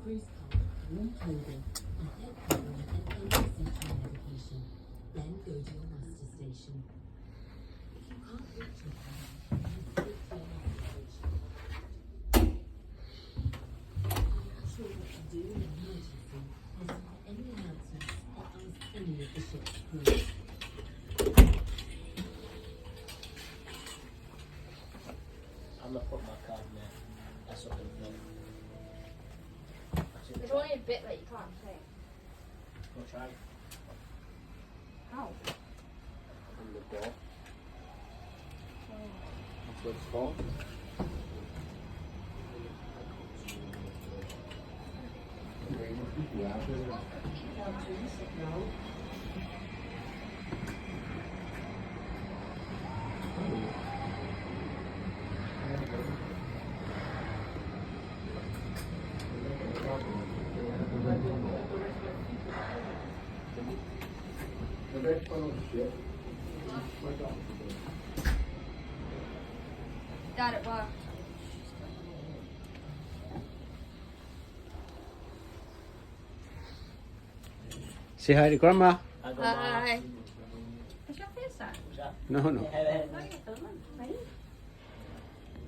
cruise card, warm clothing, a head covering and any essential medication. Then go to your muster station. If you can't reach your car, use the P&O station. I'm not sure what to do in an emergency. Listen to any announcements or ask any of the ship's crew. I'm not putting my card in there. That's up in the middle. That's it. There's only a bit that you can't say. Go try it. How? On the ball. That's what it's called. Dad, it worked. Say hi to Grandma. I go Hi. What's your face at? No, no. Yeah, No, you're filming. Right?